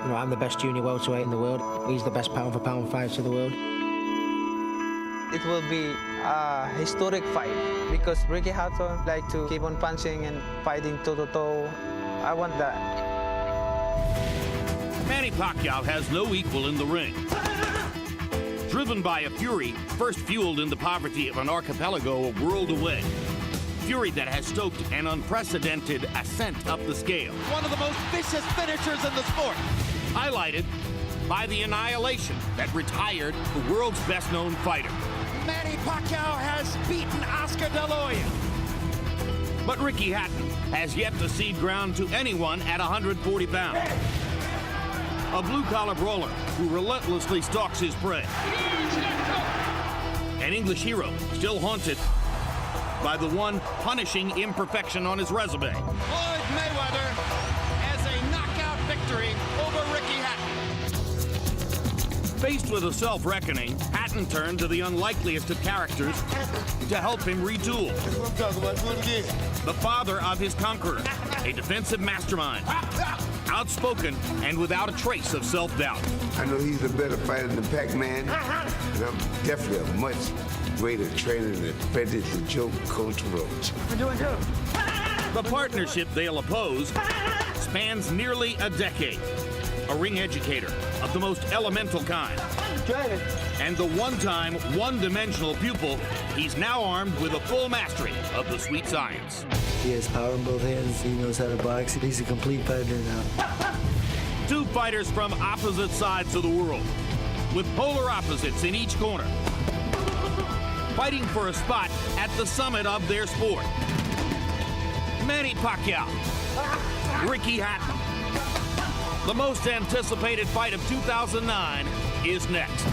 You know, I'm the best junior welterweight in the world. He's the best pound-for-pound fighter in the world. It will be a historic fight because Ricky Hatton like to keep on punching and fighting toe-to-toe. I want that. Manny Pacquiao has no equal in the ring. Driven by a fury first fueled in the poverty of an archipelago a world away. Fury that has stoked an unprecedented ascent up the scale. One of the most vicious finishers in the sport. Highlighted by the annihilation that retired the world's best-known fighter. Manny Pacquiao has beaten Oscar De La Hoya. But Ricky Hatton has yet to cede ground to anyone at 140 pounds. A blue-collar brawler who relentlessly stalks his prey. An English hero still haunted by the one punishing imperfection on his resume. Floyd Mayweather has a knockout victory over Ricky Hatton. Faced with a self-reckoning, Hatton turned to the unlikeliest of characters to help him retool. That's what I'm talking about. Do it again. The father of his conqueror, a defensive mastermind, outspoken and without a trace of self-doubt. I know he's a better fighter than Pac-Man, and I'm definitely a much greater trainer than Predator Joe Coach Roach. The partnership they'll oppose spans nearly a decade. A ring educator of the most elemental kind. And the one-time, one-dimensional pupil, he's now armed with a full mastery of the sweet science. He has power in both hands. He knows how to box. He's a complete fighter now. Two fighters from opposite sides of the world, with polar opposites in each corner, fighting for a spot at the summit of their sport. Manny Pacquiao, Ricky Hatton. The most anticipated fight of 2009 is next.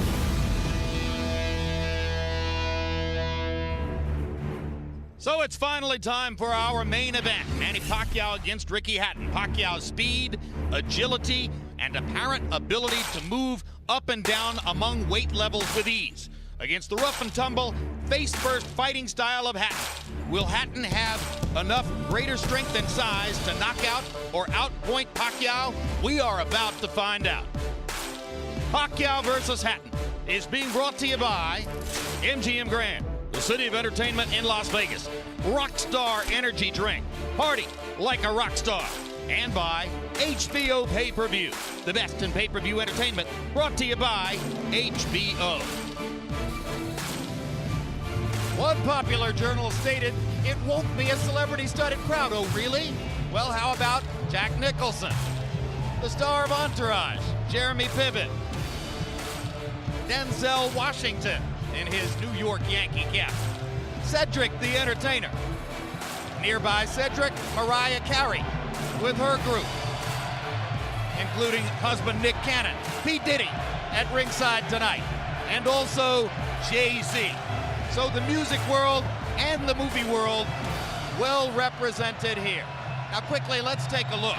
So it's finally time for our main event. Manny Pacquiao against Ricky Hatton. Pacquiao's speed, agility, and apparent ability to move up and down among weight levels with ease. Against the rough and tumble, face-first fighting style of Hatton. Will Hatton have enough greater strength and size to knock out or outpoint Pacquiao? We are about to find out. Pacquiao versus Hatton is being brought to you by MGM Grand, the city of entertainment in Las Vegas. Rockstar Energy Drink. Party like a rock star. And by HBO Pay-Per-View, the best in pay-per-view entertainment, brought to you by HBO. One popular journal stated, it won't be a celebrity-studded crowd. Oh, really? Well, how about Jack Nicholson? The star of Entourage, Jeremy Piven. Denzel Washington in his New York Yankee cap. Cedric the Entertainer. Nearby Cedric, Mariah Carey with her group, including husband Nick Cannon, P. Diddy at ringside tonight, and also Jay-Z. So the music world and the movie world well represented here. Now quickly, let's take a look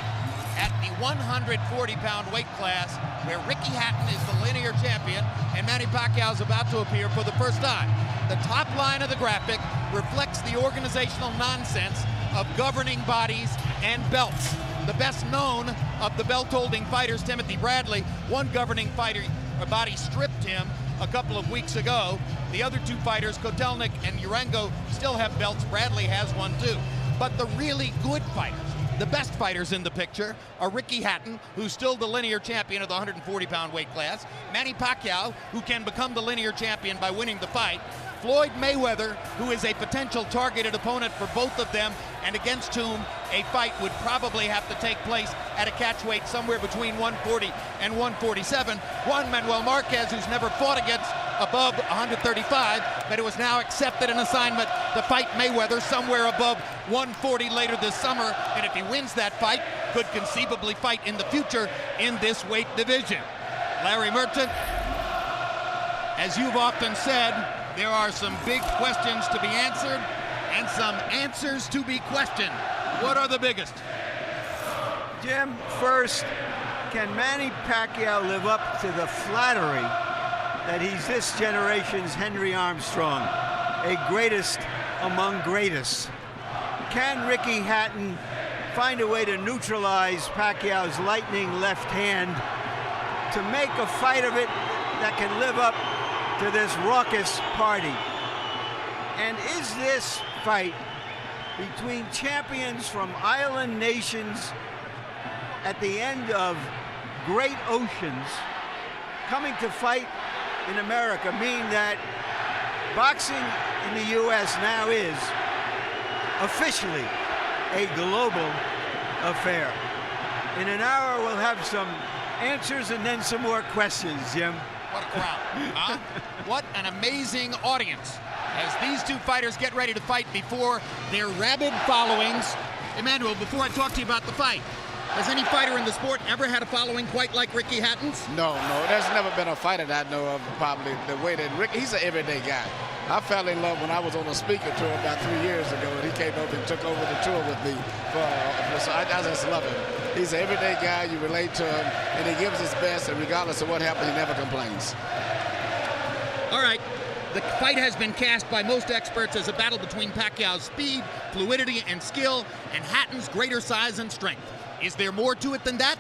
at the 140-pound weight class where Ricky Hatton is the linear champion and Manny Pacquiao is about to appear for the first time. The top line of the graphic reflects the organizational nonsense of governing bodies and belts. The best known of the belt-holding fighters, Timothy Bradley, one governing body stripped him a couple of weeks ago. The other two fighters, Kotelnik and Urango, still have belts. Bradley has one too. But the really good fighters, the best fighters in the picture, are Ricky Hatton, who's still the linear champion of the 140-pound weight class, Manny Pacquiao, who can become the linear champion by winning the fight, Floyd Mayweather, who is a potential targeted opponent for both of them, and against whom a fight would probably have to take place at a catch weight somewhere between 140 and 147. Juan Manuel Marquez, who's never fought against above 135, but it was now accepted an assignment to fight Mayweather somewhere above 140 later this summer, and if he wins that fight, could conceivably fight in the future in this weight division. Larry Merchant, as you've often said, there are some big questions to be answered and some answers to be questioned. What are the biggest? Jim, first, can Manny Pacquiao live up to the flattery that he's this generation's Henry Armstrong, a greatest among greatest? Can Ricky Hatton find a way to neutralize Pacquiao's lightning left hand to make a fight of it that can live up to this raucous party. And is this fight between champions from island nations at the end of great oceans coming to fight in America mean that boxing in the U.S. now is officially a global affair? In an hour, we'll have some answers and then some more questions, Jim. What a crowd, huh? What an amazing audience as these two fighters get ready to fight before their rabid followings. Emmanuel, before I talk to you about the fight, has any fighter in the sport ever had a following quite like Ricky Hatton's? No, there's never been a fighter that I know of probably the way that Ricky, he's an everyday guy. I fell in love when I was on a speaker tour about 3 years ago, and he came over and took over the tour with me. So I just love him. He's an everyday guy. You relate to him, and he gives his best, and regardless of what happens, he never complains. All right. The fight has been cast by most experts as a battle between Pacquiao's speed, fluidity, and skill, and Hatton's greater size and strength. Is there more to it than that?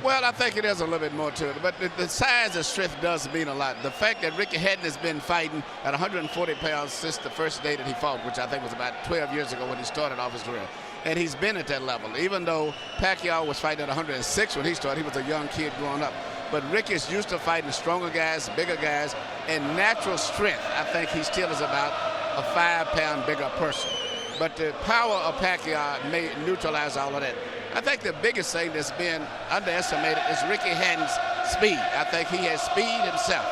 Well, I think it is a little bit more to it, but the size and strength does mean a lot. The fact that Ricky Hatton has been fighting at 140 pounds since the first day that he fought, which I think was about 12 years ago when he started off his career, and he's been at that level. Even though Pacquiao was fighting at 106 when he started, he was a young kid growing up. But Ricky's used to fighting stronger guys, bigger guys, and natural strength. I think he still is about a 5-pound bigger person. But the power of Pacquiao may neutralize all of that. I think the biggest thing that's been underestimated is Ricky Hatton's speed. I think he has speed himself.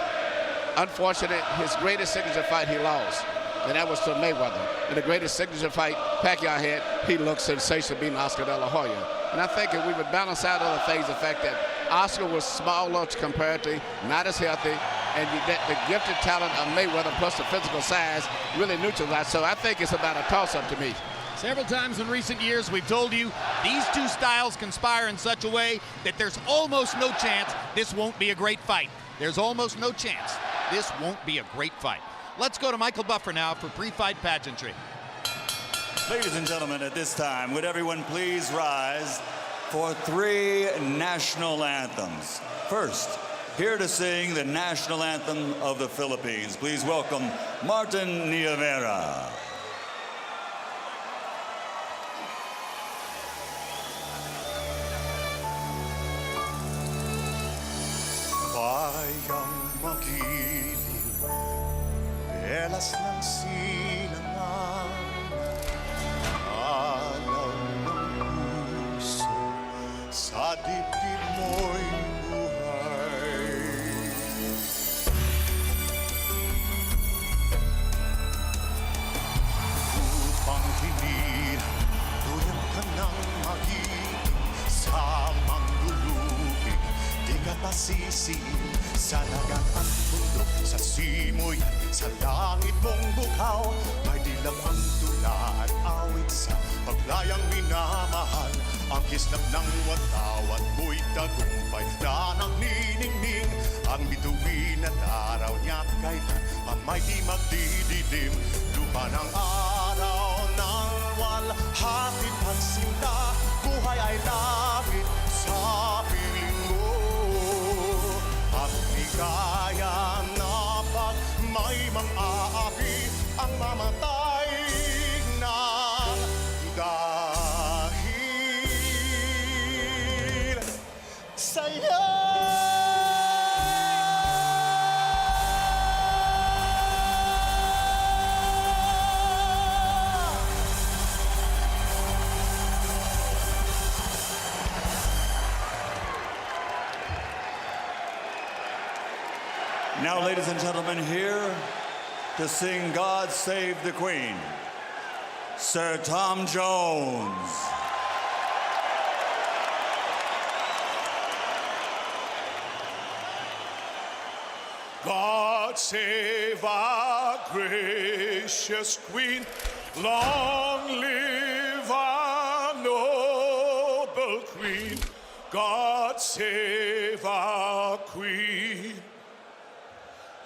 Unfortunately, his greatest signature fight he lost, and that was to Mayweather. And the greatest signature fight Pacquiao had, he looked sensational beating Oscar De La Hoya. And I think if we would balance out other things, the fact that Oscar was smaller comparatively, not as healthy, and the gifted talent of Mayweather plus the physical size really neutralized. So I think it's about a toss-up to me. Several times in recent years, we've told you these two styles conspire in such a way that there's almost no chance this won't be a great fight. There's almost no chance this won't be a great fight. Let's go to Michael Buffer now for pre-fight pageantry. Ladies and gentlemen, at this time, would everyone please rise for 3 national anthems. First, here to sing the national anthem of the Philippines, please welcome Martin Nievera. Bayang magiliw, belas ng silangan, alaw ng puso, sa dibdib mo'y buhay. Upang hinirang, tuyang ka ng magiging sa manglulupig, di ka pasisiin sa dagat at bundok, sa simoy at sa langit mong bukhaw. May dilag ang tula at awit sa paglayang minamahal. Ang kislap ng watawat mo'y tagumpay na nagniningning. Ang bituin at araw niya't kailan mamay di magdidilim. Lupa ng araw ng walhati pagsinta, buhay ay lapit sa piling mo. At di kaya na pag may mang-aapi ang mamatay na dahil sa'yo. Now, ladies and gentlemen, here to sing God Save the Queen, Sir Tom Jones. God save our gracious Queen, long live our noble Queen. God save our Queen.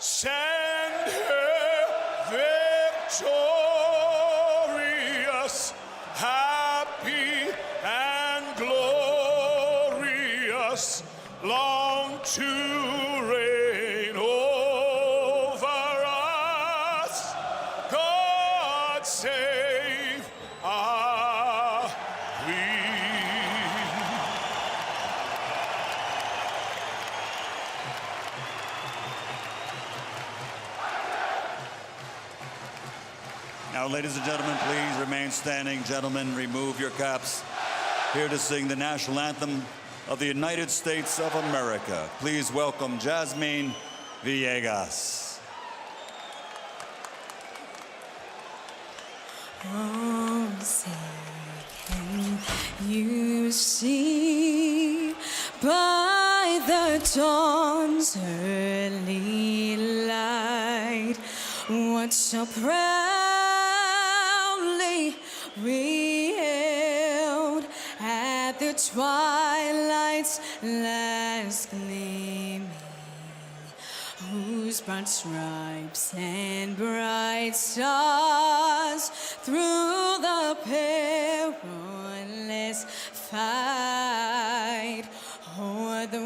Send her victorious, happy and glorious long to reign over us. God save our Queen. Now, ladies and gentlemen, please remain standing. Gentlemen, remove your caps. Here to sing the national anthem of the United States of America. Please welcome Jasmine Villegas. Oh, say, can you see by the dawn's early light what so proudly we hailed at the twilight's last gleaming, whose broad stripes and bright stars through the perilous fight o'er the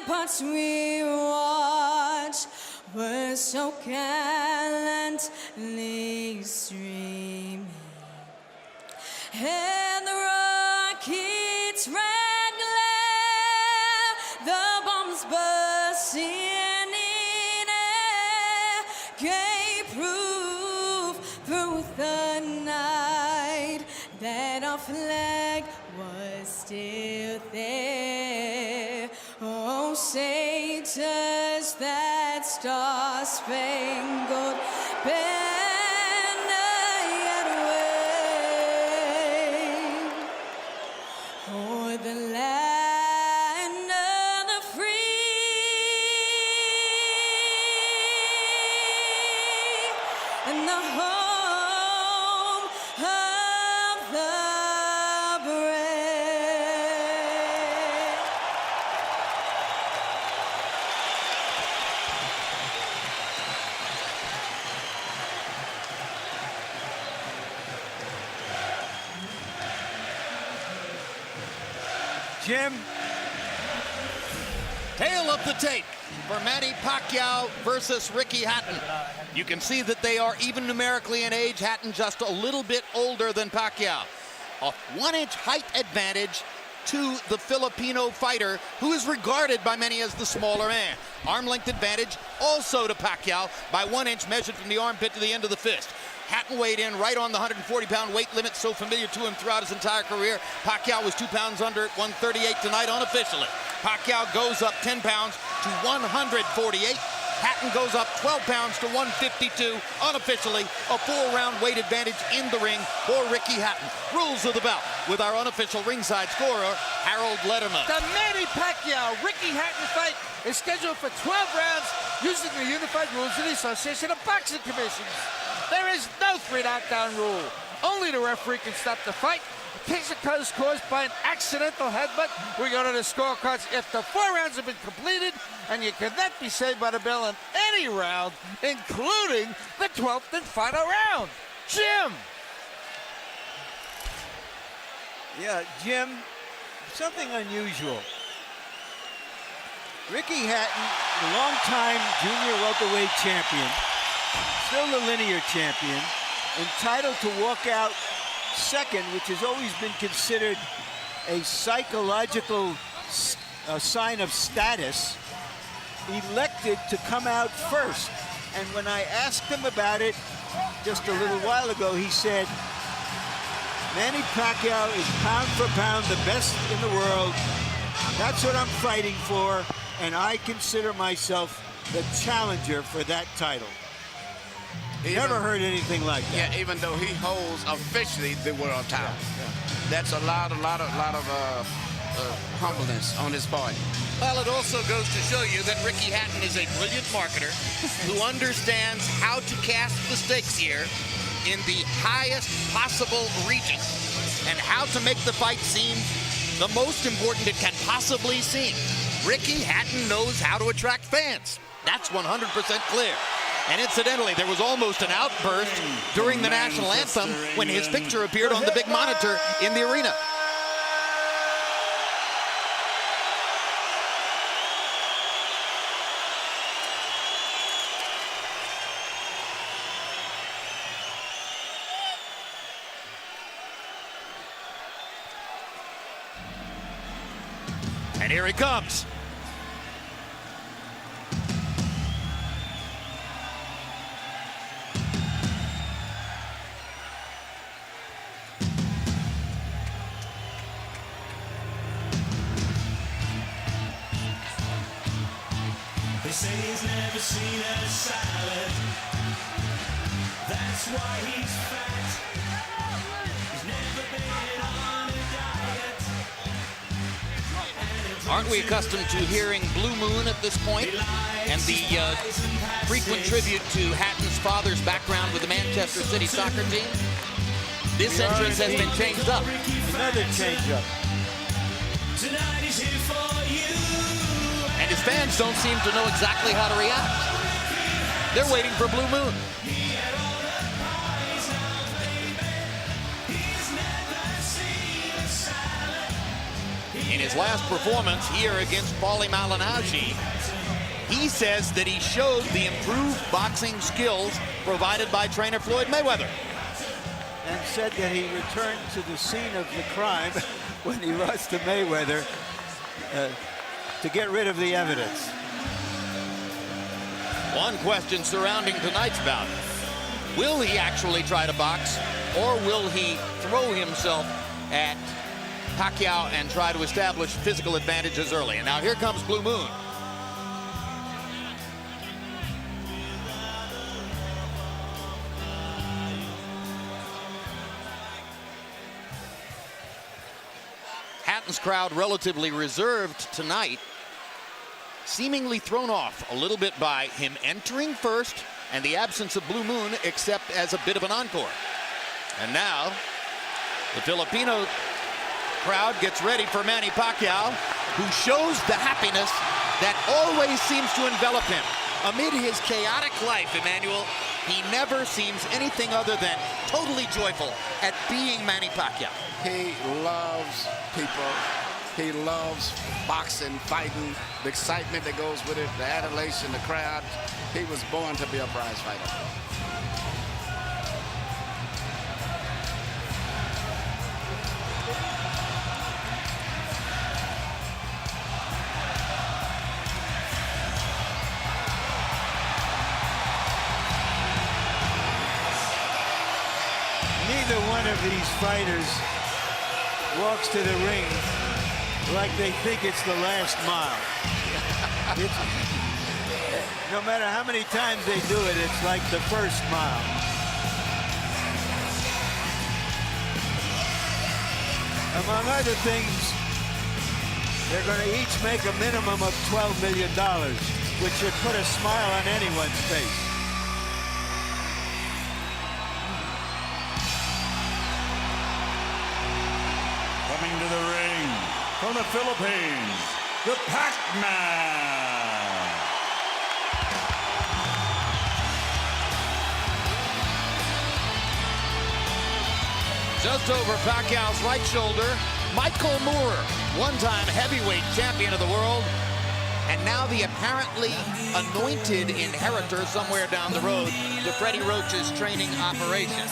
ramparts we watched were so gallantly streaming, and the rockets' red glare, the bombs bursting in air, gave proof through the night that our flag was still there. Oh, say does that star-spangled banner yet wave o'er the land of the free and the home of the brave. Jim? Tail of the tape for Manny Pacquiao versus Ricky Hatton. You can see that they are even numerically in age. Hatton just a little bit older than Pacquiao. A 1-inch height advantage to the Filipino fighter, who is regarded by many as the smaller man. Arm length advantage also to Pacquiao by 1 inch, measured from the armpit to the end of the fist. Hatton weighed in right on the 140-pound weight limit, so familiar to him throughout his entire career. Pacquiao was 2 pounds under at 138 tonight unofficially. Pacquiao goes up 10 pounds to 148. Hatton goes up 12 pounds to 152 unofficially. A 4-round weight advantage in the ring for Ricky Hatton. Rules of the bout with our unofficial ringside scorer, Harold Letterman. The Manny Pacquiao-Ricky Hatton fight is scheduled for 12 rounds using the unified rules of the Association of Boxing Commissions. There is no 3-knockdown rule. Only the referee can stop the fight. In case it is caused by an accidental headbutt, we go to the scorecards if the 4 rounds have been completed, and you cannot be saved by the bell in any round, including the 12th and final round. Jim! Yeah, Jim, something unusual. Ricky Hatton, the longtime junior welterweight champion, still the linear champion, entitled to walk out second, which has always been considered a psychological sign of status, elected to come out first. And when I asked him about it just a little while ago, he said, Manny Pacquiao is pound for pound the best in the world. That's what I'm fighting for, and I consider myself the challenger for that title. Never heard anything like that. Yeah, even though he holds officially the world title. That's a lot of humbleness on his part. Well, it also goes to show you that Ricky Hatton is a brilliant marketer who understands how to cast the stakes here in the highest possible region and how to make the fight seem the most important it can possibly seem. Ricky Hatton knows how to attract fans. That's 100% clear. And incidentally, there was almost an outburst during the national anthem when his picture appeared on the big monitor in the arena. And here he comes. They say he's never seen a salad. That's why he's fat. He's never been on a diet. Aren't we accustomed to hearing Blue Moon at this point? And the frequent tribute to Hatton's father's background with the Manchester City soccer team? This entrance has been changed up. Another change-up. Tonight he's here for you. And his fans don't seem to know exactly how to react. They're waiting for Blue Moon. In his last performance here against Paulie Malignaggi, he says that he showed the improved boxing skills provided by trainer Floyd Mayweather. And said that he returned to the scene of the crime when he lost to Mayweather to get rid of the evidence. One question surrounding tonight's bout. Will he actually try to box, or will he throw himself at Pacquiao and try to establish physical advantages early? And now here comes Blue Moon. Hatton's crowd relatively reserved tonight, seemingly thrown off a little bit by him entering first and the absence of Blue Moon, except as a bit of an encore. And now the Filipino crowd gets ready for Manny Pacquiao, who shows the happiness that always seems to envelop him. Amid his chaotic life, Emmanuel, he never seems anything other than totally joyful at being Manny Pacquiao. He loves people. He loves boxing, fighting, the excitement that goes with it, the adulation, the crowd. He was born to be a prize fighter. Neither one of these fighters walks to the ring like they think it's the last mile. No matter how many times they do it, it's like the first mile. Among other things, they're going to each make a minimum of $12 million, which should put a smile on anyone's face. Coming to the ring from the Philippines, the Pac-Man. Just over Pacquiao's right shoulder, Michael Moore, one-time heavyweight champion of the world, and now the apparently anointed inheritor somewhere down the road to Freddie Roach's training operation.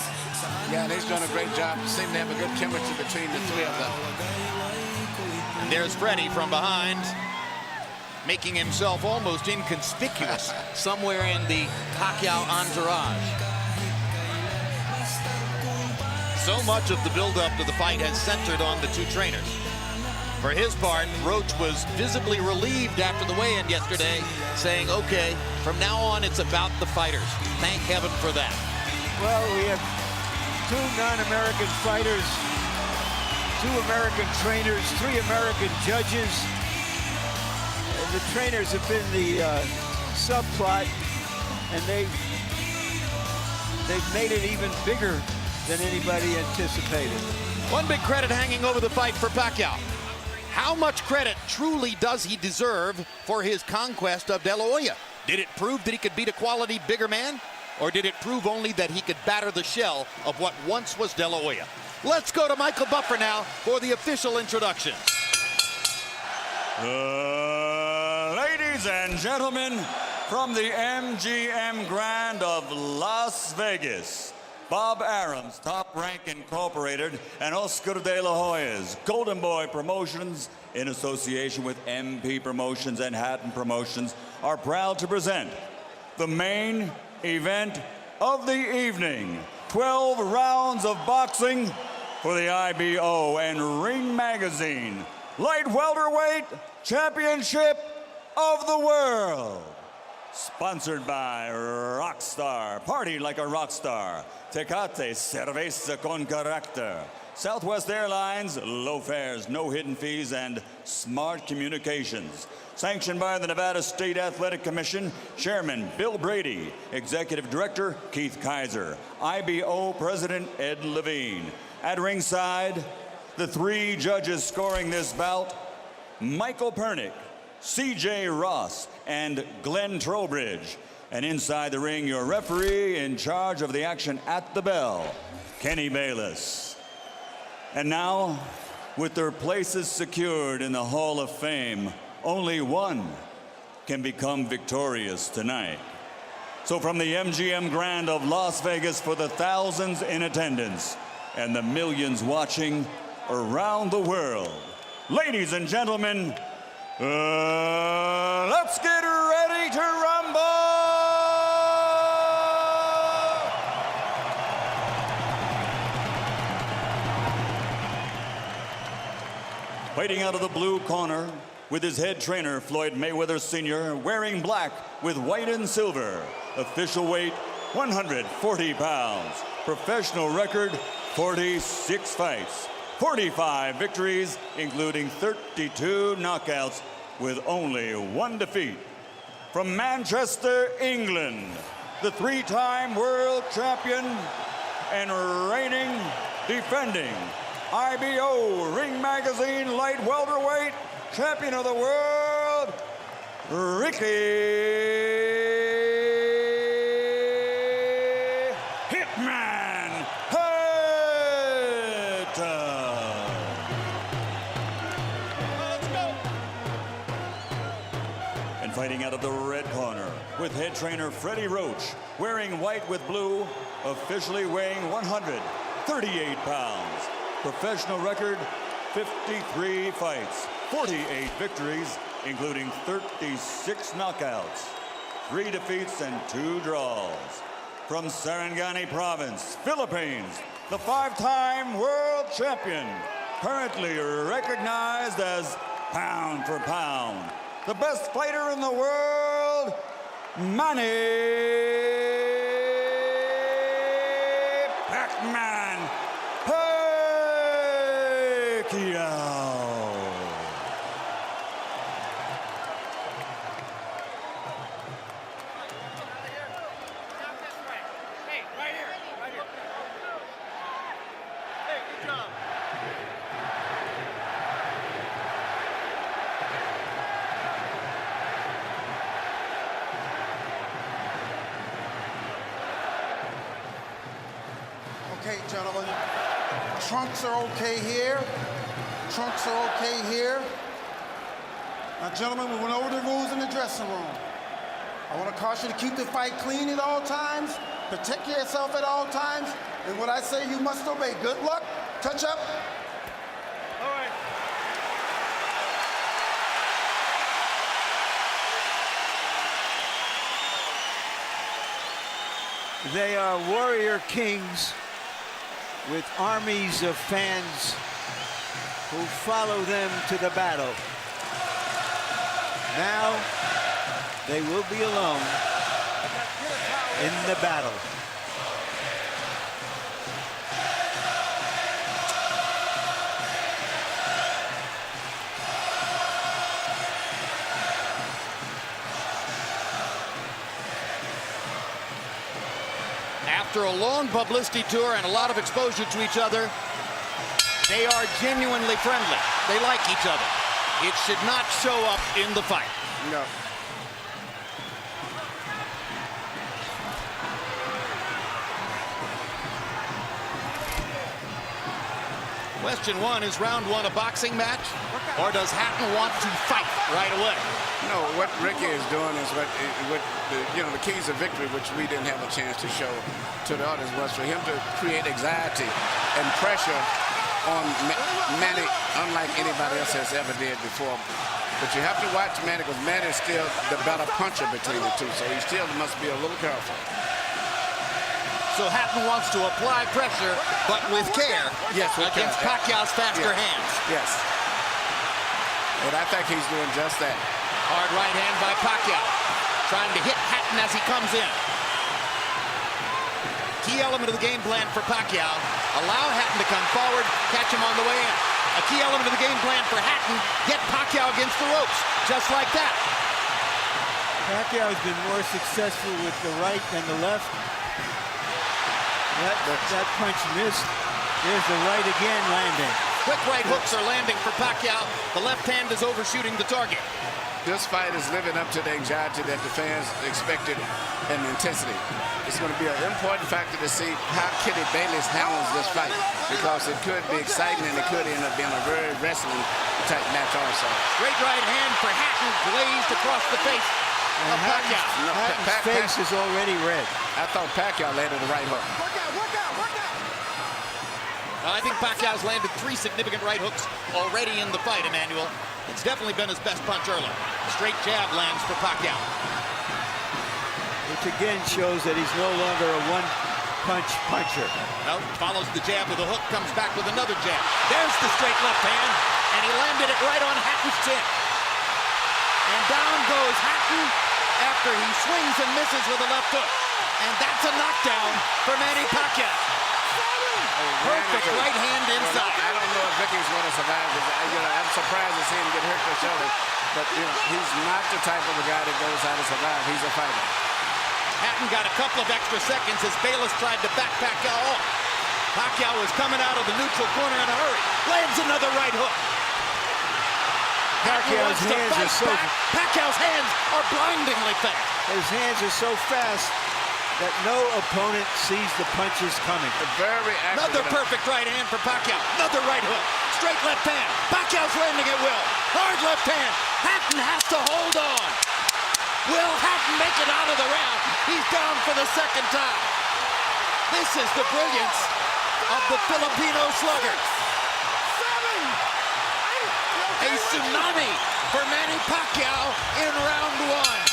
Yeah, and he's done a great job. Seem to have a good chemistry between the three of them. And there's Freddie from behind, making himself almost inconspicuous somewhere in the Pacquiao entourage. So much of the build-up to the fight has centered on the two trainers. For his part, Roach was visibly relieved after the weigh-in yesterday, saying, okay, from now on it's about the fighters. Thank heaven for that. Well, we have two non-American fighters, 2 American trainers, 3 American judges. And the trainers have been the subplot, and they've made it even bigger than anybody anticipated. One big credit hanging over the fight for Pacquiao. How much credit truly does he deserve for his conquest of De La Hoya? Did it prove that he could beat a quality bigger man? Or did it prove only that he could batter the shell of what once was De La Hoya? Let's go to Michael Buffer now for the official introduction. Ladies and gentlemen, from the MGM Grand of Las Vegas, Bob Arum's Top Rank Incorporated, and Oscar de la Hoya's Golden Boy Promotions, in association with MP Promotions and Hatton Promotions, are proud to present the main event of the evening. 12 rounds of boxing for the IBO and Ring Magazine Light Welterweight Championship of the World. Sponsored by Rockstar, party like a rock star. Tecate, cerveza con carácter. Southwest Airlines, low fares, no hidden fees, and smart communications. Sanctioned by the Nevada State Athletic Commission, Chairman Bill Brady, Executive Director Keith Kaiser, IBO President Ed Levine. At ringside, the 3 judges scoring this bout, Michael Pernick, C.J. Ross, and Glenn Trowbridge. And inside the ring, your referee in charge of the action at the bell, Kenny Bayless. And now, with their places secured in the Hall of Fame, only one can become victorious tonight. So from the MGM Grand of Las Vegas, for the thousands in attendance and the millions watching around the world, ladies and gentlemen, let's get ready to rumble! Fighting out of the blue corner with his head trainer, Floyd Mayweather Sr., wearing black with white and silver. Official weight, 140 pounds. Professional record, 46 fights. 45 victories, including 32 knockouts, with only 1 defeat. From Manchester, England, the 3-time world champion and reigning, defending IBO Ring Magazine Light Welterweight Champion of the World, Ricky Hitman Hatton. Let's go. And fighting out of the red corner with head trainer Freddie Roach, wearing white with blue, officially weighing 138 pounds. Professional record, 53 fights, 48 victories, including 36 knockouts, 3 defeats and 2 draws. From Sarangani Province, Philippines, the 5-time world champion, currently recognized as pound for pound, the best fighter in the world, Manny Pac-Man Pacquiao. Okay, gentlemen, trunks are okay here. Trunks are okay here. Now, gentlemen, we went over the rules in the dressing room. I want to caution you to keep the fight clean at all times, protect yourself at all times, and what I say you must obey. Good luck. Touch up. All right. They are warrior kings with armies of fans who follow them to the battle. Now they will be alone in the battle. After a long publicity tour and a lot of exposure to each other, they are genuinely friendly. They like each other. It should not show up in the fight. No. Question one, is round one a boxing match, or does Hatton want to fight right away? No, what Ricky is doing is what the keys of victory, which we didn't have a chance to show to the audience, was for him to create anxiety and pressure on Manny, unlike anybody else has ever did before. But you have to watch Manny, because Manny is still the better puncher between the two, so he still must be a little careful. So Hatton wants to apply pressure, but with care, yes, against Pacquiao's faster hands. Yes. And I think he's doing just that. Hard right hand by Pacquiao, trying to hit Hatton as he comes in. Key element of the game plan for Pacquiao, allow Hatton to come forward, catch him on the way in. A key element of the game plan for Hatton, get Pacquiao against the ropes, just like that. Pacquiao has been more successful with the right than the left. That punch missed. There's the right again landing. Quick right hooks are landing for Pacquiao. The left hand is overshooting the target. This fight is living up to the anxiety that the fans expected and the intensity. It's going to be an important factor to see how Kitty Bayless handles this fight, because it could be exciting and it could end up being a very wrestling type match also. Great right hand for Hatton, glazed across the face of Pacquiao. Hatton's face is already red. I thought Pacquiao landed the right hook. I think Pacquiao's landed 3 significant right hooks already in the fight, Emmanuel. It's definitely been his best punch early. Straight jab lands for Pacquiao. Which again shows that he's no longer a one-punch puncher. No, follows the jab with a hook, comes back with another jab. There's the straight left hand, and he landed it right on Hatton's chin. And down goes Hatton after he swings and misses with a left hook. And that's a knockdown for Manny Pacquiao. Perfect right hand inside. I don't know if Ricky's going to survive. I'm surprised to see him get hurt for shoulder. But he's not the type of a guy that goes out to survive. He's a fighter. Hatton got a couple of extra seconds as Bayless tried to back Pacquiao off. Pacquiao was coming out of the neutral corner in a hurry. Lands another right hook. Pacquiao's hands are so Pacquiao's hands are blindingly fast. His hands are so fast that no opponent sees the punches coming. Very accurate. Another perfect right hand for Pacquiao. Another right hook. Straight left hand. Pacquiao's landing at will. Hard left hand. Hatton has to hold on. Will Hatton make it out of the round? He's down for the second time. This is the brilliance of the Filipino slugger. A tsunami for Manny Pacquiao in round one.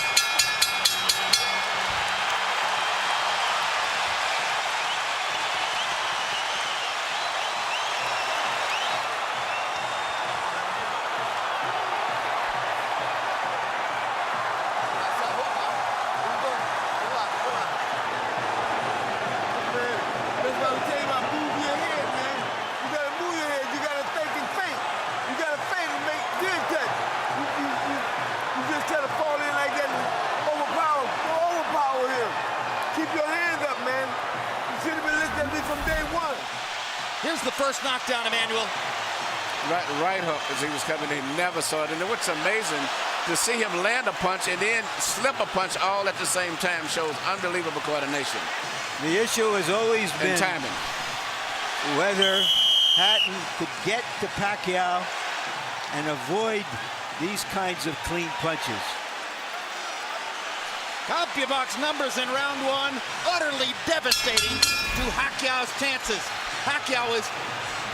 Here's the first knockdown, Emmanuel. Right hook as he was coming in. Never saw it. And what's amazing, to see him land a punch and then slip a punch all at the same time shows unbelievable coordination. The issue has always been timing. Whether Hatton could get to Pacquiao and avoid these kinds of clean punches. CompuBox numbers in round one, utterly devastating to Pacquiao's chances. Pacquiao is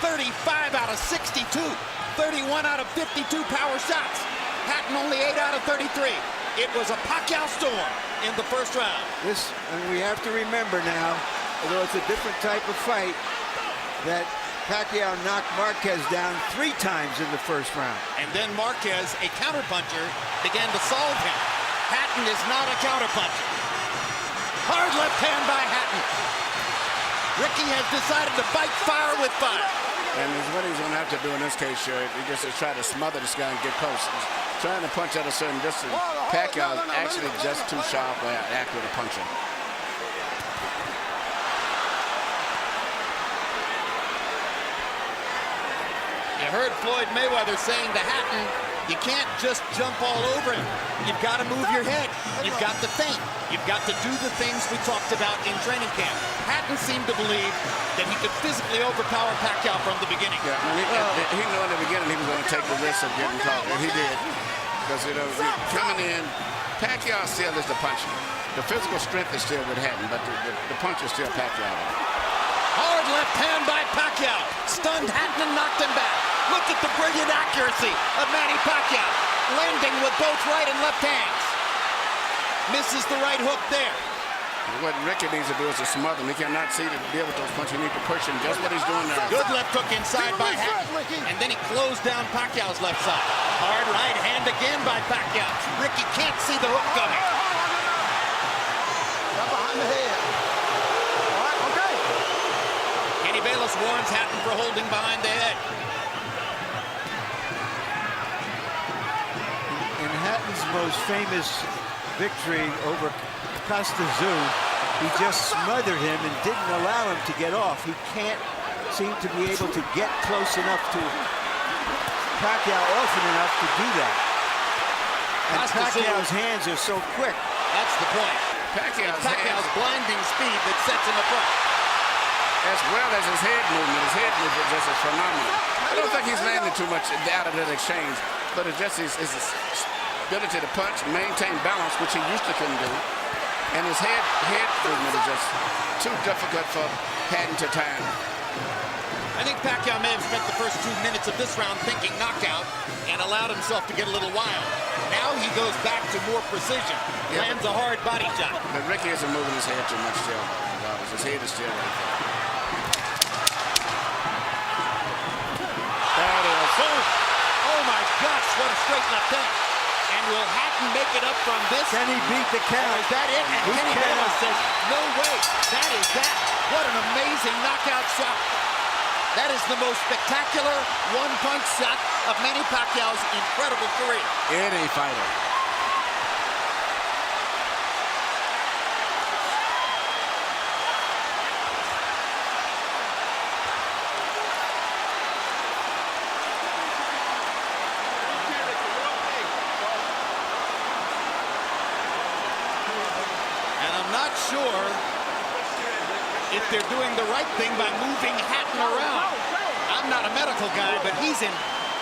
35 out of 62, 31 out of 52 power shots. Hatton only 8 out of 33. It was a Pacquiao storm in the first round. And we have to remember now, although it's a different type of fight, that Pacquiao knocked Marquez down 3 times in the first round. And then Marquez, a counterpuncher, began to solve him. Hatton is not a counterpuncher. Hard left hand by Hatton. Ricky has decided to fight fire with fire. And what he's going to have to do in this case, sure, he just is try to smother this guy and get close. He's trying to punch at a certain distance. Pacquiao is actually just too sharp or accurate a puncher. You heard Floyd Mayweather saying to Hatton, You can't just jump all over him. You've got to move your head. You've got to feint. You've got to do the things we talked about in training camp. Hatton seemed to believe that he could physically overpower Pacquiao from the beginning. Yeah, he knew in the beginning he was going to take the risk of getting caught, and he did. Because, you know, coming in, Pacquiao still is the puncher. The physical strength is still with Hatton, but the punch is still Pacquiao. Hard left hand by Pacquiao. Stunned Hatton and knocked him back. Look at the brilliant accuracy of Manny Pacquiao. Landing with both right and left hands. Misses the right hook there. What Ricky needs to do is to smother him. He cannot see to deal with those punches. He needs to push him. Just what he's doing now. Good left hook inside by Hatton. And then he closed down Pacquiao's left side. Hard right hand again by Pacquiao. Ricky can't see the hook coming. Right behind the head. All right, okay. Kenny Bayless warns Hatton for holding behind the head. In Hatton's most famous victory over Costa Zoo, he just smothered him and didn't allow him to get off. He can't seem to be able to get close enough to Pacquiao often enough to do that. And Pacquiao's hands are so quick. That's the point. Pacquiao's blinding speed that sets him apart. As well as his head movement. His head movement just is phenomenal. I don't think he's landing too much out of that exchange, but it's just his ability to punch, maintain balance, which he used to couldn't do. And his head movement is just too difficult for Hatton to time. I think Pacquiao may have spent the first 2 minutes of this round thinking knockout and allowed himself to get a little wild. Now he goes back to more precision, lands a hard body shot. But Ricky isn't moving his head too much still. His head is still right there. That is, oh my gosh, what a straight left hand. And will Hatton make it up from this? Can he beat the count? Is that it? And Kenny Bayless says, no way. That is that. What an amazing knockout shot. That is the most spectacular one-punch shot of Manny Pacquiao's incredible career. Any fighter. Not sure if they're doing the right thing by moving Hatton around. I'm not a medical guy, but he's in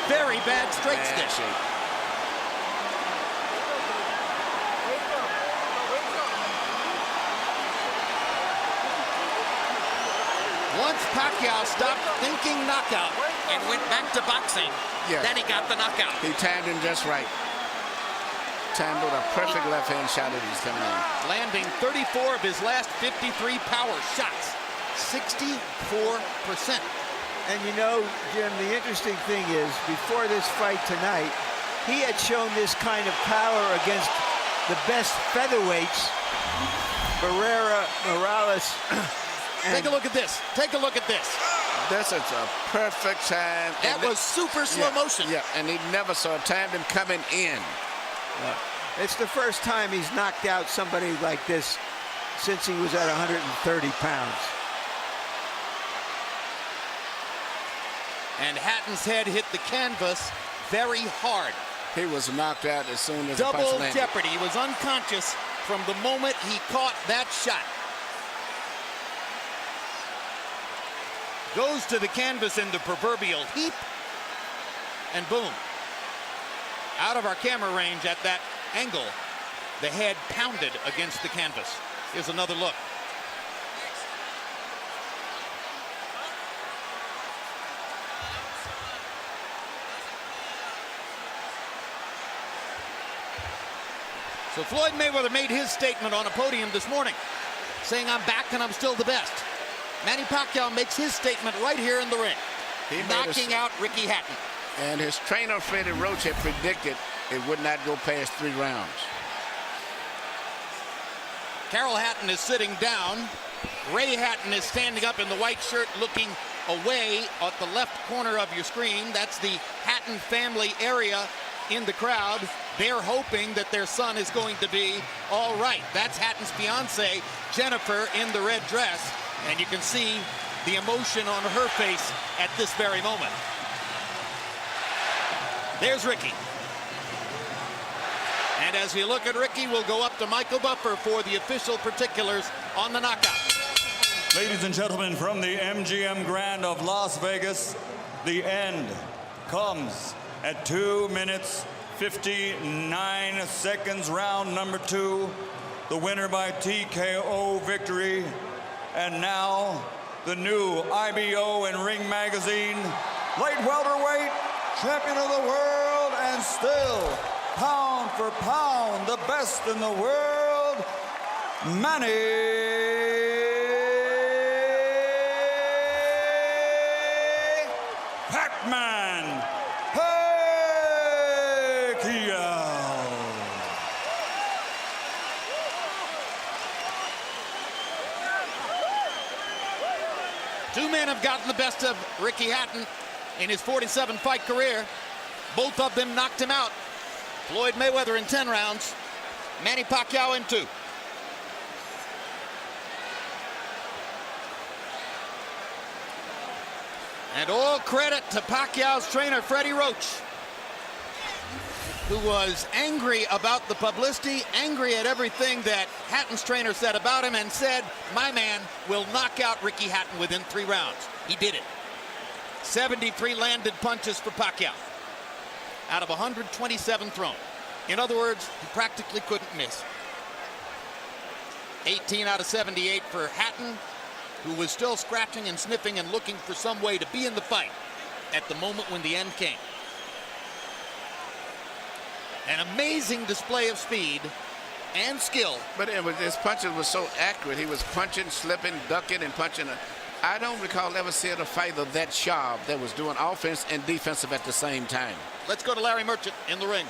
very bad straight stick. Once Pacquiao stopped thinking knockout and went back to boxing, then he got the knockout. He timed him just right. Timed with a perfect left-hand shot that he's coming in. Landing 34 of his last 53 power shots. 64%. And you know, Jim, the interesting thing is, before this fight tonight, he had shown this kind of power against the best featherweights, Barrera, Morales. Take a look at this. Take a look at this. This is a perfect time. That was super slow motion. Yeah, and he never saw timed him coming in. It's the first time he's knocked out somebody like this since he was at 130 pounds. And Hatton's head hit the canvas very hard. He was knocked out as soon as the punch Double landed. jeopardy. He was unconscious from the moment he caught that shot. Goes to the canvas in the proverbial heap, and boom. Out of our camera range at that angle, the head pounded against the canvas. Here's another look. So Floyd Mayweather made his statement on a podium this morning, saying, I'm back and I'm still the best. Manny Pacquiao makes his statement right here in the ring, knocking out Ricky Hatton. And his trainer, Freddie Roach, had predicted it would not go past 3 rounds. Carol Hatton is sitting down. Ray Hatton is standing up in the white shirt looking away at the left corner of your screen. That's the Hatton family area in the crowd. They're hoping that their son is going to be all right. That's Hatton's fiance, Jennifer, in the red dress. And you can see the emotion on her face at this very moment. There's Ricky. as you look at Ricky, we'll go up to Michael Buffer for the official particulars on the knockout. Ladies and gentlemen, from the MGM Grand of Las Vegas, the end comes at 2 minutes 59 seconds, round number 2. The winner by TKO victory. And now, the new IBO and Ring Magazine light welterweight champion of the world, and still, pound for pound, the best in the world, Manny Pac-Man Pacquiao. Two men have gotten the best of Ricky Hatton in his 47-fight career. Both of them knocked him out. Floyd Mayweather in 10 rounds, Manny Pacquiao in 2. And all credit to Pacquiao's trainer, Freddie Roach, who was angry about the publicity, angry at everything that Hatton's trainer said about him, and said, my man will knock out Ricky Hatton within 3 rounds. He did it. 73 landed punches for Pacquiao out of 127 thrown. In other words, he practically couldn't miss. 18 out of 78 for Hatton, who was still scratching and sniffing and looking for some way to be in the fight at the moment when the end came. An amazing display of speed and skill. But his punches were so accurate. He was punching, slipping, ducking, and punching. I don't recall ever seeing a fighter that sharp that was doing offense and defensive at the same time. Let's go to Larry Merchant in the ring.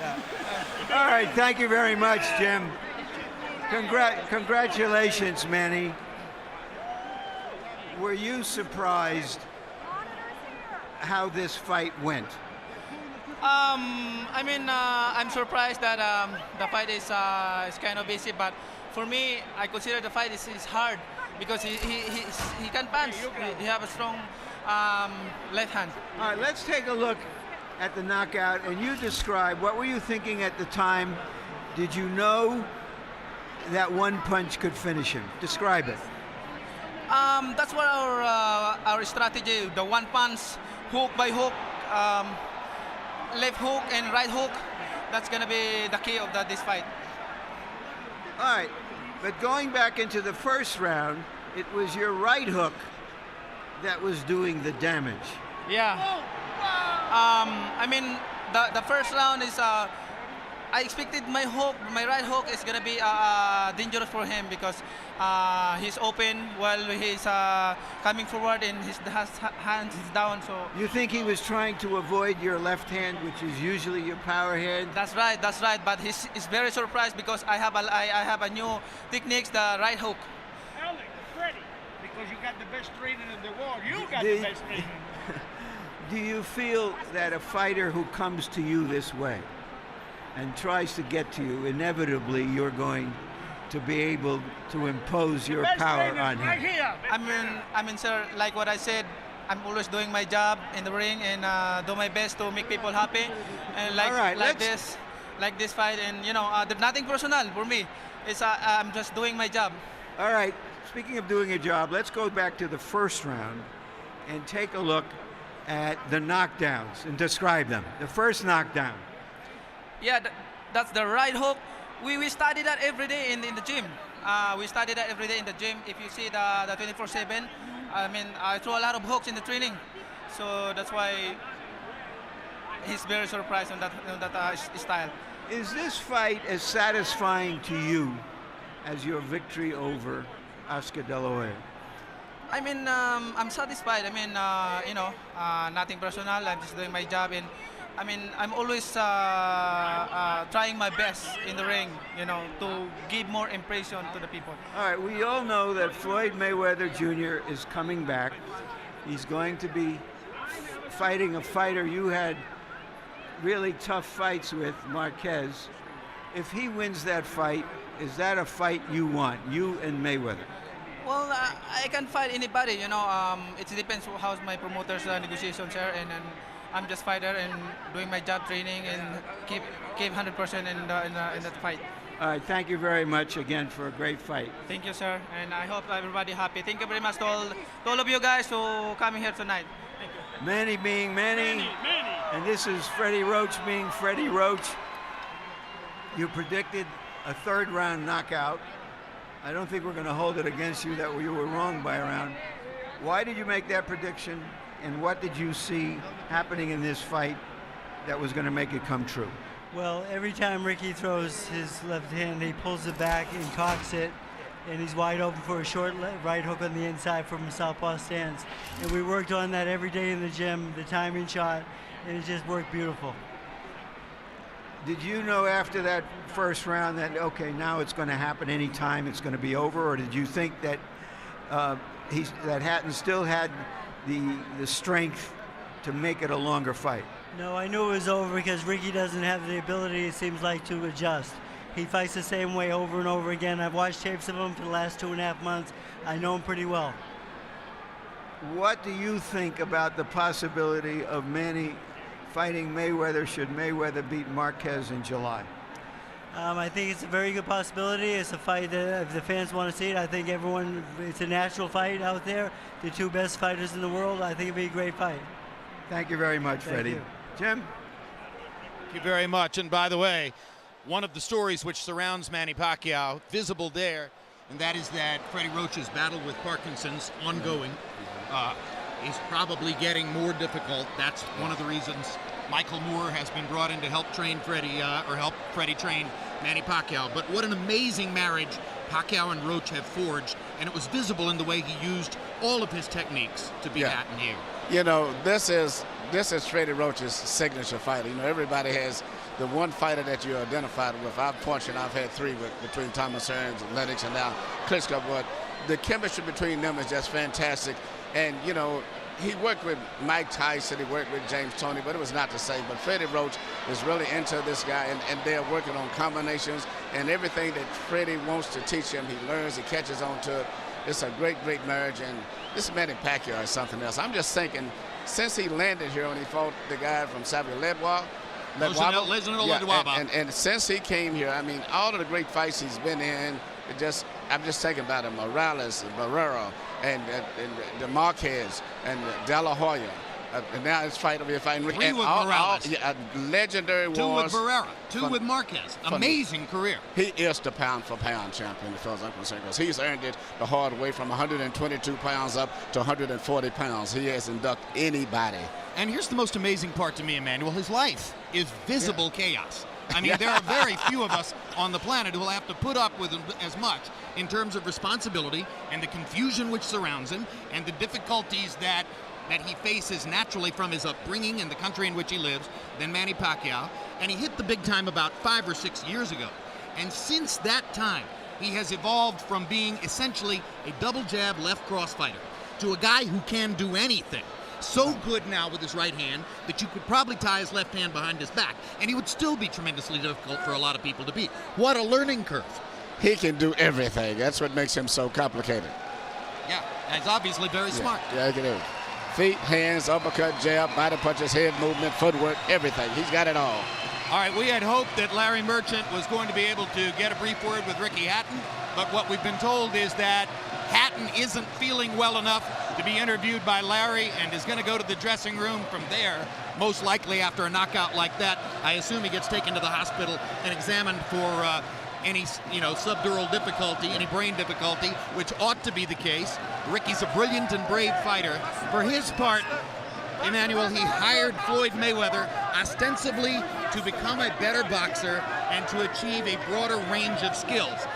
Yeah. All right, thank you very much, Jim. Congratulations, Manny. Were you surprised how this fight went? I'm surprised that the fight is kind of easy, but for me, I consider the fight is hard because he can punch. He have a strong left hand. All right, let's take a look at the knockout, and you describe, what were you thinking at the time? Did you know that one punch could finish him? Describe it. That's what our strategy, the one punch, hook by hook, left hook and right hook. That's gonna be the key of this fight. All right, but going back into the first round, it was your right hook that was doing the damage. Yeah. The first round is I expected my right hook is gonna be dangerous for him because he's open while he's coming forward and his hands is down. So you think he was trying to avoid your left hand, which is usually your power hand? That's right. But he's very surprised because I have a new techniques, the right hook. Alex, Freddie, because you got the best training in the world. You got the best training. Do you feel that a fighter who comes to you this way and tries to get to you, inevitably you're going to be able to impose your power on him? Right here. Sir, like what I said, I'm always doing my job in the ring and do my best to make people happy. And like this fight, and there's nothing personal for me. It's I'm just doing my job. All right. Speaking of doing a job, let's go back to the first round and take a look at the knockdowns and describe them. The first knockdown. Yeah, that's the right hook. We study that every day in the gym. We study that every day in the gym. If you see the 24/7, I throw a lot of hooks in the training. So that's why he's very surprised on that style. Is this fight as satisfying to you as your victory over Oscar De La Hoya? I'm satisfied. Nothing personal. I'm just doing my job, and I'm always trying my best in the ring, to give more impression to the people. All right, we all know that Floyd Mayweather Jr. is coming back. He's going to be fighting a fighter you had really tough fights with, Marquez. If he wins that fight, is that a fight you want, you and Mayweather? Well, I can fight anybody, It depends how's my promoter's negotiations are, and I'm just fighter and doing my job training and keep 100% in that fight. All right, thank you very much again for a great fight. Thank you, sir, and I hope everybody happy. Thank you very much to all of you guys who coming here tonight. Thank you. Manny being Manny, and this is Freddie Roach being Freddie Roach. You predicted a third-round knockout. I don't think we're going to hold it against you that you were wrong by a round. Why did you make that prediction, and what did you see happening in this fight that was going to make it come true? Well, every time Ricky throws his left hand, he pulls it back and cocks it, and he's wide open for a short right hook on the inside from a southpaw stance. And we worked on that every day in the gym, the timing shot, and it just worked beautiful. Did you know after that first round that, okay, now it's going to happen anytime, it's going to be over, or did you think that that Hatton still had the strength to make it a longer fight? No, I knew it was over because Ricky doesn't have the ability, it seems like, to adjust. He fights the same way over and over again. I've watched tapes of him for the last 2.5 months. I know him pretty well. What do you think about the possibility of Manny fighting Mayweather should Mayweather beat Marquez in July? I think it's a very good possibility. It's a fight that if the fans want to see it, I think it's a natural fight out there. The two best fighters in the world. I think it'd be a great fight. Thank you very much, Freddie. You. Jim? Thank you very much. And by the way, one of the stories which surrounds Manny Pacquiao, visible there, and that is that Freddie Roach's battle with Parkinson's ongoing. Is probably getting more difficult. That's one of the reasons Michael Moore has been brought in to help train Freddie, or help Freddie train Manny Pacquiao. But what an amazing marriage Pacquiao and Roach have forged, and it was visible in the way he used all of his techniques to beat Hatton here. You know, this is Freddie Roach's signature fighter. You know, everybody has the one fighter that you're identified with. I've had 3 between Thomas Hearns and Lennox and now Klitschko, but the chemistry between them is just fantastic. And, you know, he worked with Mike Tyson, he worked with James Toney, but it was not the same. But Freddie Roach is really into this guy, and they're working on combinations, and everything that Freddie wants to teach him, he learns, he catches on to it. It's a great, great marriage, and this Manny Pacquiao is something else. I'm just thinking, since he landed here and he fought the guy from Ledwaba, and since he came here, I mean, all of the great fights he's been in, I'm just thinking about him, Morales, Barrera, and Marquez, and De La Hoya. And now it's fighting Ricky. 3 with Morales. Legendary 2 wars. with Barrera, 2 with Marquez. Amazing career. He is the pound-for-pound champion as far as I'm concerned, because he's earned it the hard way from 122 pounds up to 140 pounds. He hasn't ducked anybody. And here's the most amazing part to me, Emmanuel. His life is visible chaos. I mean, there are very few of us on the planet who will have to put up with as much in terms of responsibility and the confusion which surrounds him and the difficulties that he faces naturally from his upbringing and the country in which he lives than Manny Pacquiao. And he hit the big time about 5 or 6 years ago. And since that time, he has evolved from being essentially a double jab left cross fighter to a guy who can do anything. So good now with his right hand that you could probably tie his left hand behind his back, and he would still be tremendously difficult for a lot of people to beat. What a learning curve. He can do everything. That's what makes him so complicated. Yeah, and he's obviously very smart. Yeah, he can do it. Feet, hands, uppercut, jab, body punches, head movement, footwork, everything. He's got it all. All right, we had hoped that Larry Merchant was going to be able to get a brief word with Ricky Hatton, but what we've been told is that Hatton isn't feeling well enough to be interviewed by Larry and is going to go to the dressing room from there, most likely after a knockout like that. I assume he gets taken to the hospital and examined for any subdural difficulty, any brain difficulty, which ought to be the case. Ricky's a brilliant and brave fighter. For his part, Emmanuel, he hired Floyd Mayweather ostensibly to become a better boxer and to achieve a broader range of skills.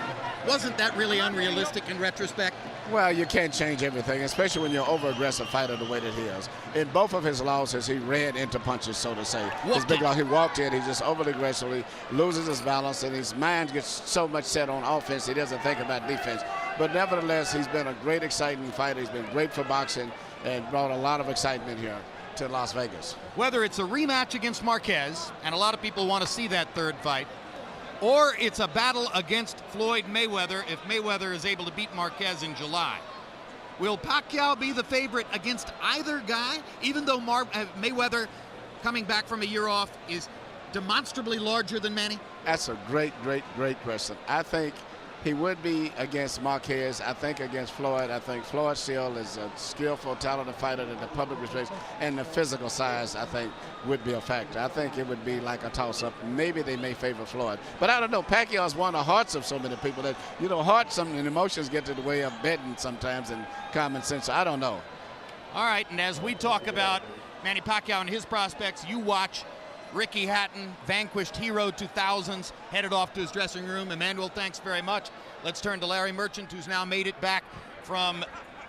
Wasn't that really unrealistic in retrospect? Well, you can't change everything, especially when you're an over-aggressive fighter the way that he is. In both of his losses, he ran into punches, so to say. His big loss, he walked in, he just overly aggressively loses his balance, and his mind gets so much set on offense, he doesn't think about defense. But nevertheless, he's been a great, exciting fighter. He's been great for boxing and brought a lot of excitement here to Las Vegas. Whether it's a rematch against Marquez, and a lot of people want to see that third fight, or it's a battle against Floyd Mayweather if Mayweather is able to beat Marquez in July. Will Pacquiao be the favorite against either guy, even though Mayweather coming back from a year off, is demonstrably larger than Manny? That's a great question. I think he would be against Marquez. I think against Floyd. I think Floyd still is a skillful, talented fighter that the public respects, and the physical size, I think, would be a factor. I think it would be like a toss-up. Maybe they may favor Floyd. But I don't know. Pacquiao's won the hearts of so many people that, hearts and emotions get to the way of betting sometimes and common sense. So I don't know. All right, and as we talk about Manny Pacquiao and his prospects, you watch Ricky Hatton, vanquished hero 2000s, headed off to his dressing room. Emmanuel, thanks very much. Let's turn to Larry Merchant, who's now made it back from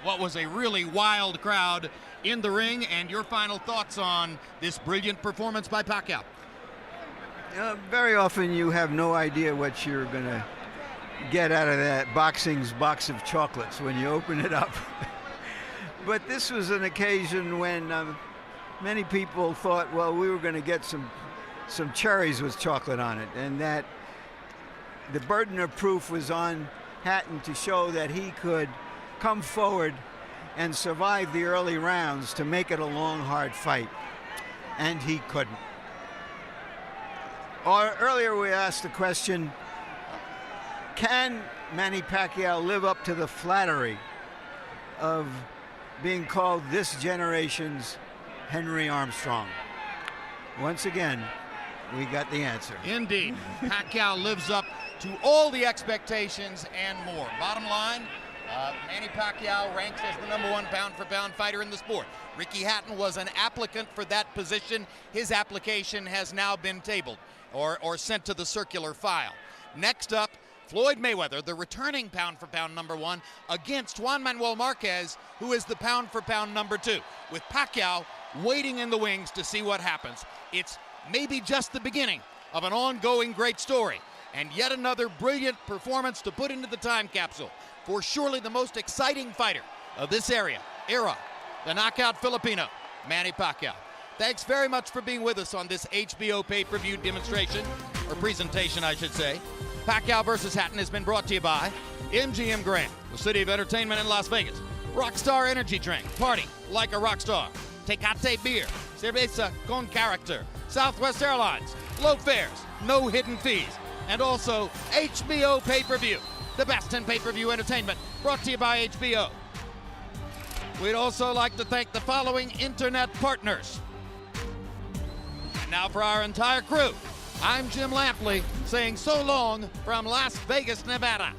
what was a really wild crowd in the ring, and your final thoughts on this brilliant performance by Pacquiao. Very often you have no idea what you're going to get out of that boxing's box of chocolates when you open it up. But this was an occasion when many people thought, well, we were going to get some cherries with chocolate on it, and that the burden of proof was on Hatton to show that he could come forward and survive the early rounds to make it a long, hard fight, and he couldn't. Earlier we asked the question, can Manny Pacquiao live up to the flattery of being called this generation's Henry Armstrong? Once again, we got the answer. Indeed. Pacquiao lives up to all the expectations and more. Bottom line, Manny Pacquiao ranks as the #1 pound-for-pound fighter in the sport. Ricky Hatton was an applicant for that position. His application has now been tabled or sent to the circular file. Next up, Floyd Mayweather, the returning pound-for-pound #1, against Juan Manuel Marquez, who is the pound-for-pound #2, with Pacquiao waiting in the wings to see what happens. It's maybe just the beginning of an ongoing great story, and yet another brilliant performance to put into the time capsule for surely the most exciting fighter of this era, the knockout Filipino, Manny Pacquiao. Thanks very much for being with us on this HBO pay-per-view demonstration, or presentation, I should say. Pacquiao versus Hatton has been brought to you by MGM Grand, the city of entertainment in Las Vegas. Rockstar Energy Drink, party like a rock star. Tecate Beer, cerveza con character. Southwest Airlines, low fares, no hidden fees. And also HBO pay-per-view, the best in pay-per-view entertainment, brought to you by HBO. We'd also like to thank the following internet partners. Now for our entire crew, I'm Jim Lampley saying so long from Las Vegas, Nevada.